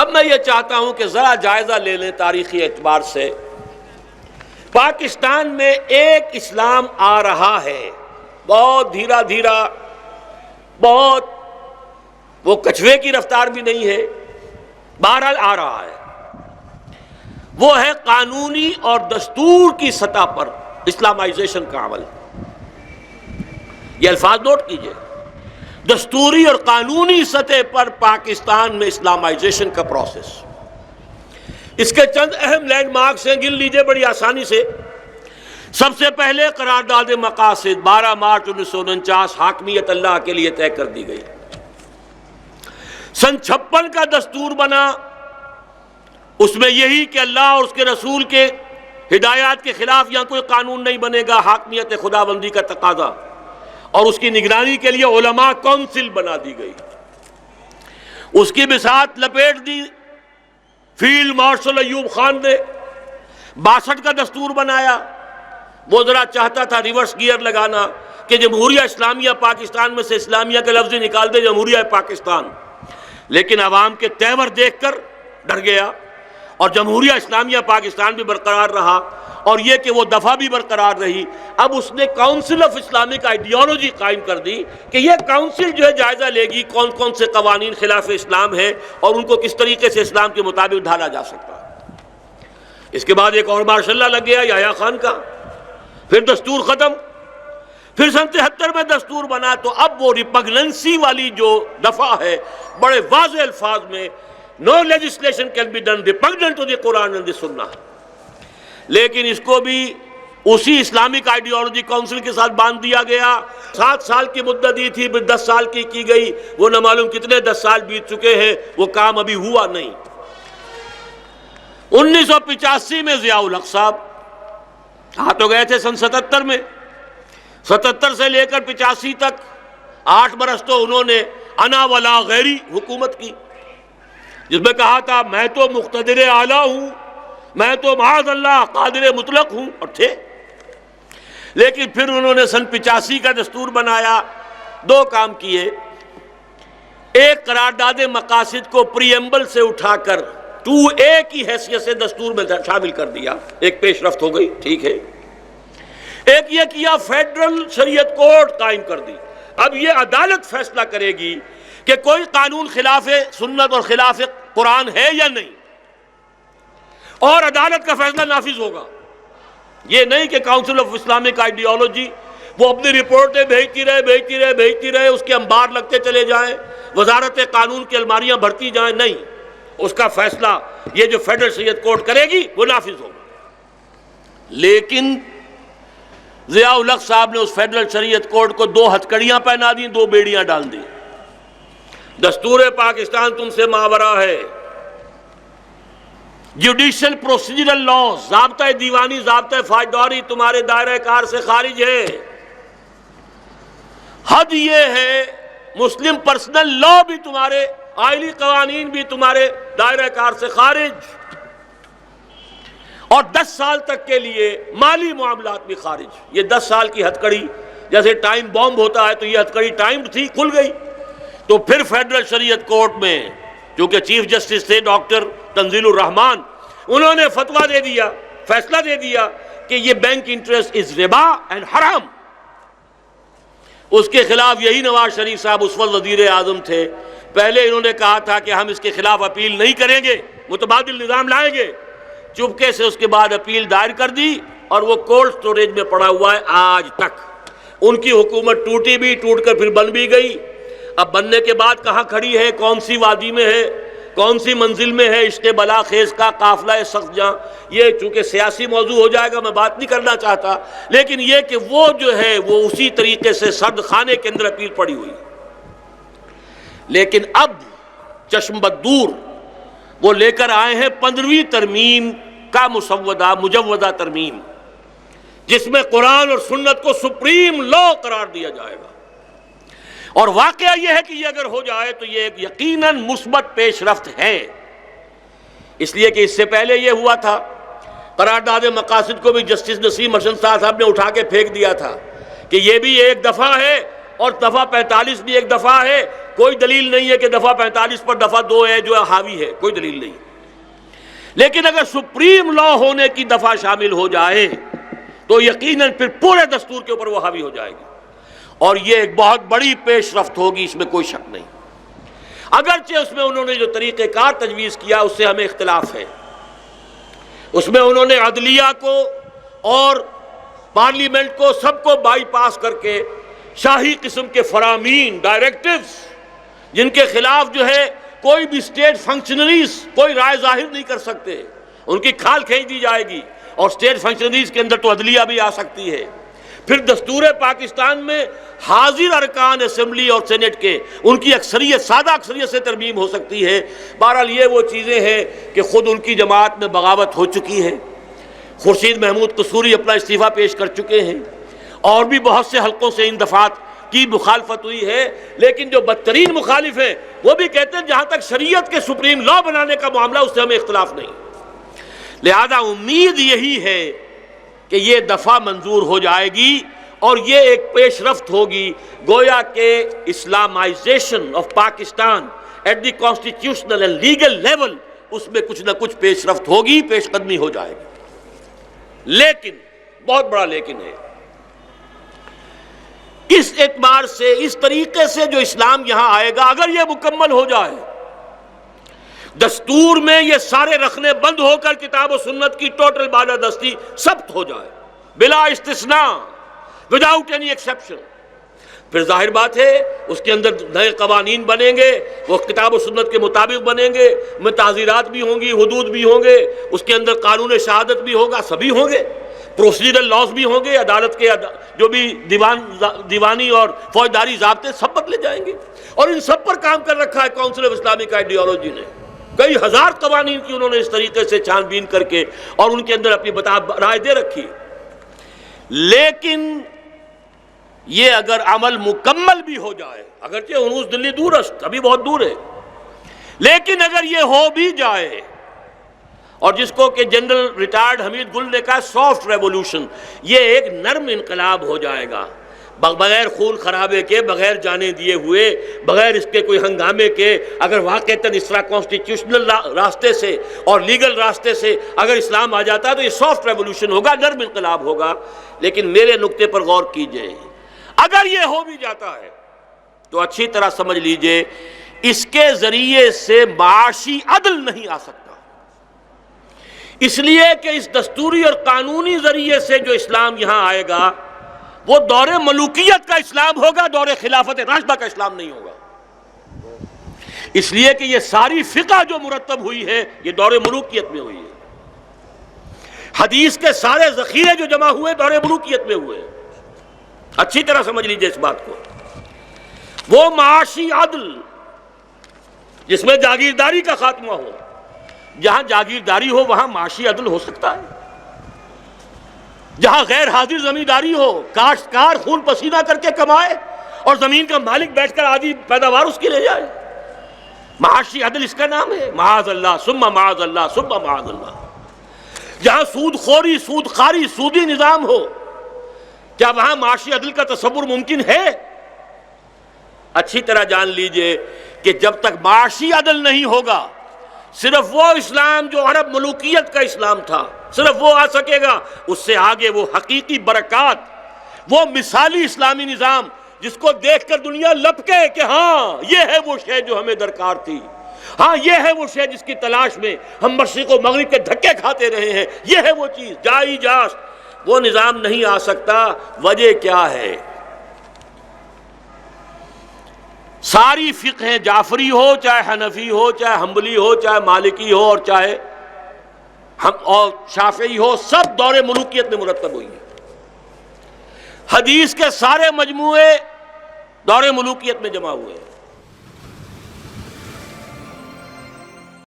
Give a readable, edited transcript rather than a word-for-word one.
اب میں یہ چاہتا ہوں کہ ذرا جائزہ لے لیں تاریخی اعتبار سے. پاکستان میں ایک اسلام آ رہا ہے، بہت دھیرا دھیرا، بہت، وہ کچھوے کی رفتار بھی نہیں ہے، بہرحال آ رہا ہے. وہ ہے قانونی اور دستور کی سطح پر اسلامائزیشن کا عمل. یہ الفاظ نوٹ کیجئے، دستوری اور قانونی سطح پر پاکستان میں اسلامائزیشن کا پروسیس. اس کے چند اہم لینڈ مارکس ہیں، گن لیجئے بڑی آسانی سے. سب سے پہلے قرارداد مقاصد 12 مارچ 1949 حاکمیت اللہ کے لیے طے کر دی گئی. سن 56 کا دستور بنا، اس میں یہی کہ اللہ اور اس کے رسول کے ہدایات کے خلاف یہاں کوئی قانون نہیں بنے گا، حاکمیت خداوندی کا تقاضا، اور اس کی نگرانی کے لیے علماء کونسل بنا دی گئی. اس کی بساط لپیٹ دی فیلڈ مارشل ایوب خان نے. 62 کا دستور بنایا. وہ ذرا چاہتا تھا ریورس گیئر لگانا کہ جمہوریہ اسلامیہ پاکستان میں سے اسلامیہ کے لفظ نکال دے، جمہوریہ پاکستان. لیکن عوام کے تیور دیکھ کر ڈر گیا، اور جمہوریہ اسلامیہ پاکستان بھی برقرار رہا، اور یہ کہ وہ دفعہ بھی برقرار رہی. اب اس نے کاؤنسل آف اسلامک آئیڈیالوجی قائم کر دی کہ یہ کاؤنسل جو ہے جائزہ لے گی کون کون سے قوانین خلاف اسلام ہیں اور ان کو کس طریقے سے اسلام کے مطابق ڈھالا جا سکتا ہے. اس کے بعد ایک اور مارشاء اللہ لگ گیا یحییٰ خان کا. پھر دستور ختم. پھر سن 73 میں دستور بنا. تو اب وہ ریپگننسی والی جو دفعہ ہے، بڑے واضح الفاظ میں No legislation can be done repugnant to the Quran and the Sunnah. لیکن اس کو بھی اسی اسلامک آئیڈیالوجی کونسل کے ساتھ باندھ دیا گیا. 7 سال کی مدت دی تھی، پھر 10 سال کی گئی. وہ نہ معلوم کتنے 10 سال بیت چکے ہیں، وہ کام ابھی ہوا نہیں. 1985 میں ضیاء الحق صاحب آ تو گئے تھے سن 77 میں. 77 سے لے کر 85 تک 8 برس تو انہوں نے انا ولا غیری حکومت کی، جس میں کہا تھا میں تو مقتدر اعلیٰ ہوں، میں تو معاذ اللہ قادر مطلق ہوں، اور تھے. لیکن پھر انہوں نے سن 85 کا دستور بنایا. 2 کام کیے. ایک قرارداد مقاصد کو پریمبل سے اٹھا کر 2A کی حیثیت سے دستور میں شامل کر دیا. ایک پیش رفت ہو گئی، ٹھیک ہے. ایک یہ کیا فیڈرل شریعت کورٹ قائم کر دی. اب یہ عدالت فیصلہ کرے گی کہ کوئی قانون خلاف سنت اور خلاف قرآن ہے یا نہیں، اور عدالت کا فیصلہ نافذ ہوگا. یہ نہیں کہ کاؤنسل آف اسلامک آئیڈیالوجی وہ اپنی رپورٹیں بھیجتی رہے، اس کے انبار لگتے چلے جائیں، وزارت قانون کی الماریاں بھرتی جائیں. نہیں، اس کا فیصلہ یہ جو فیڈرل شریعت کورٹ کرے گی وہ نافذ ہوگا. لیکن ضیاء الحق صاحب نے اس فیڈرل شریعت کورٹ کو 2 ہتھکڑیاں پہنا دیں، 2 بیڑیاں ڈال دیں. دستور پاکستان تم سے ماورا ہے. جوڈیشل پروسیجرل لاز، ضابطہ دیوانی، ضابطہ فوجداری تمہارے دائرہ کار سے خارج ہے. حد یہ ہے مسلم پرسنل لا بھی تمہارے، آئلی قوانین بھی تمہارے دائرہ کار سے خارج، اور 10 سال تک کے لیے مالی معاملات بھی خارج. یہ 10 سال کی ہتھ کڑی جیسے ٹائم بامب ہوتا ہے، تو یہ ہتھ کڑی ٹائم تھی، کھل گئی. تو پھر فیڈرل شریعت کورٹ میں چونکہ چیف جسٹس تھے ڈاکٹر تنزیل الرحمان، انہوں نے فتویٰ دے دیا، فیصلہ دے دیا کہ یہ بینک انٹرسٹ از ربا اینڈ حرام. اس کے خلاف یہی نواز شریف صاحب اس وقت وزیر اعظم تھے. پہلے انہوں نے کہا تھا کہ ہم اس کے خلاف اپیل نہیں کریں گے، متبادل نظام لائیں گے. چپکے سے اس کے بعد اپیل دائر کر دی، اور وہ کولڈ سٹوریج میں پڑا ہوا ہے آج تک. ان کی حکومت ٹوٹی بھی، ٹوٹ کر پھر بن بھی گئی. اب بننے کے بعد کہاں کھڑی ہے، کون سی وادی میں ہے، کون سی منزل میں ہے، عشق بلا خیز کا قافلہ سخت جاں. یہ چونکہ سیاسی موضوع ہو جائے گا، میں بات نہیں کرنا چاہتا، لیکن یہ کہ وہ جو ہے وہ اسی طریقے سے سرد خانے کے اندر اپیل پڑی ہوئی. لیکن اب چشم بدور وہ لے کر آئے ہیں 15ویں ترمیم کا مسودہ، مجودہ ترمیم، جس میں قرآن اور سنت کو سپریم لا قرار دیا جائے گا. اور واقعہ یہ ہے کہ یہ اگر ہو جائے تو یہ ایک یقیناً مثبت پیش رفت ہے. اس لیے کہ اس سے پہلے یہ ہوا تھا، قرارداد مقاصد کو بھی جسٹس نسیم ارشد صاحب نے اٹھا کے پھینک دیا تھا کہ یہ بھی ایک دفعہ ہے اور دفعہ 45 بھی ایک دفعہ ہے، کوئی دلیل نہیں ہے کہ دفعہ 45 پر دفعہ 2 ہے جو حاوی ہے، کوئی دلیل نہیں۔ لیکن اگر سپریم لا ہونے کی دفعہ شامل ہو جائے تو یقیناً پھر پورے دستور کے اوپر وہ حاوی ہو جائے گی، اور یہ ایک بہت بڑی پیش رفت ہوگی، اس میں کوئی شک نہیں۔ اگرچہ اس میں انہوں نے جو طریقہ کار تجویز کیا اس سے ہمیں اختلاف ہے۔ اس میں انہوں نے عدلیہ کو اور پارلیمنٹ کو سب کو بائی پاس کر کے شاہی قسم کے فرامین، ڈائریکٹیوز، جن کے خلاف جو ہے کوئی بھی اسٹیٹ فنکشنریز کوئی رائے ظاہر نہیں کر سکتے، ان کی کھال کھینچ دی جائے گی، اور اسٹیٹ فنکشنریز کے اندر تو عدلیہ بھی آ سکتی ہے۔ پھر دستور پاکستان میں حاضر ارکان اسمبلی اور سینٹ کے ان کی اکثریت، سادہ اکثریت سے ترمیم ہو سکتی ہے۔ بہرحال یہ وہ چیزیں ہیں کہ خود ان کی جماعت میں بغاوت ہو چکی ہے، خورشید محمود قصوری اپنا استعفیٰ پیش کر چکے ہیں، اور بھی بہت سے حلقوں سے ان دفعات کی مخالفت ہوئی ہے، لیکن جو بدترین مخالف ہیں وہ بھی کہتے ہیں جہاں تک شریعت کے سپریم لا بنانے کا معاملہ اس سے ہمیں اختلاف نہیں۔ لہذا امید یہی ہے کہ یہ دفعہ منظور ہو جائے گی، اور یہ ایک پیش رفت ہوگی، گویا کہ Islamization of Pakistan at the constitutional and legal level, اس میں کچھ نہ کچھ پیش رفت ہوگی، پیش قدمی ہو جائے گی۔ لیکن بہت بڑا لیکن ہے، اس اعتبار سے، اس طریقے سے جو اسلام یہاں آئے گا، اگر یہ مکمل ہو جائے، دستور میں یہ سارے رکھنے بند ہو کر کتاب و سنت کی ٹوٹل بالادستی ثبت ہو جائے بلا استثناء، وداؤٹ اینی ایکسیپشن، پھر ظاہر بات ہے اس کے اندر نئے قوانین بنیں گے، وہ کتاب و سنت کے مطابق بنیں گے، میں تعزیرات بھی ہوں گی، حدود بھی ہوں گے، اس کے اندر قانون شہادت بھی ہوگا، سبھی ہوں گے، پروسیجرل لاز بھی ہوں گے، عدالت کے جو بھی دیوانی اور فوجداری ضابطے سب بدلے جائیں گے، اور ان سب پر کام کر رکھا ہے کونسل آف اسلامک آئیڈیالوجی نے۔ کئی ہزار قوانین کی انہوں نے اس طریقے سے چھان بین کر کے اور ان کے اندر اپنی رائے دے رکھی۔ لیکن یہ اگر عمل مکمل بھی ہو جائے، اگرچہ ہنوز دلی دور است، ابھی بہت دور ہے، لیکن اگر یہ ہو بھی جائے، اور جس کو کہ جنرل ریٹائرڈ حمید گل نے کہا سافٹ ریولوشن، یہ ایک نرم انقلاب ہو جائے گا، بغیر خون خرابے کے، بغیر جانے دیے ہوئے، بغیر اس کے کوئی ہنگامے کے، اگر واقعتاً اس طرح کانسٹیٹیوشنل راستے سے اور لیگل راستے سے اگر اسلام آ جاتا ہے تو یہ سافٹ ریولوشن ہوگا، نرم انقلاب ہوگا۔ لیکن میرے نقطے پر غور کیجئے، اگر یہ ہو بھی جاتا ہے تو اچھی طرح سمجھ لیجئے اس کے ذریعے سے معاشی عدل نہیں آ سکتا، اس لیے کہ اس دستوری اور قانونی ذریعے سے جو اسلام یہاں آئے گا وہ دور ملوکیت کا اسلام ہوگا، دور خلافت راشدہ کا اسلام نہیں ہوگا، اس لیے کہ یہ ساری فقہ جو مرتب ہوئی ہے یہ دور ملوکیت میں ہوئی ہے، حدیث کے سارے ذخیرے جو جمع ہوئے دور ملوکیت میں ہوئے۔ اچھی طرح سمجھ لیجئے اس بات کو، وہ معاشی عدل جس میں جاگیرداری کا خاتمہ ہو، جہاں جاگیرداری ہو وہاں معاشی عدل ہو سکتا ہے، جہاں غیر حاضر زمینداری ہو، کاشتکار خون پسینہ کر کے کمائے اور زمین کا مالک بیٹھ کر آدھی پیداوار اس کی لے جائے، معاشی عدل اس کا نام ہے، معاذ اللہ ثم معاذ اللہ ثم معاذ اللہ۔ جہاں سود خوری، سود خواری، سودی نظام ہو، کیا وہاں معاشی عدل کا تصور ممکن ہے؟ اچھی طرح جان لیجئے کہ جب تک معاشی عدل نہیں ہوگا، صرف وہ اسلام جو عرب ملوکیت کا اسلام تھا صرف وہ آ سکے گا، اس سے آگے وہ حقیقی برکات، وہ مثالی اسلامی نظام جس کو دیکھ کر دنیا لپکے کہ ہاں یہ ہے وہ شے جو ہمیں درکار تھی، ہاں یہ ہے وہ شے جس کی تلاش میں ہم مشرق و مغرب کے دھکے کھاتے رہے ہیں، یہ ہے وہ چیز جائی جاس، وہ نظام نہیں آ سکتا۔ وجہ کیا ہے؟ ساری فقہ جعفری ہو، چاہے حنفی ہو، چاہے حنبلی ہو، چاہے مالکی ہو، اور چاہے اور شافعی ہو، سب دور ملوکیت میں مرتب ہوئی ہے۔ حدیث کے سارے مجموعے دور ملوکیت میں جمع ہوئے ہیں۔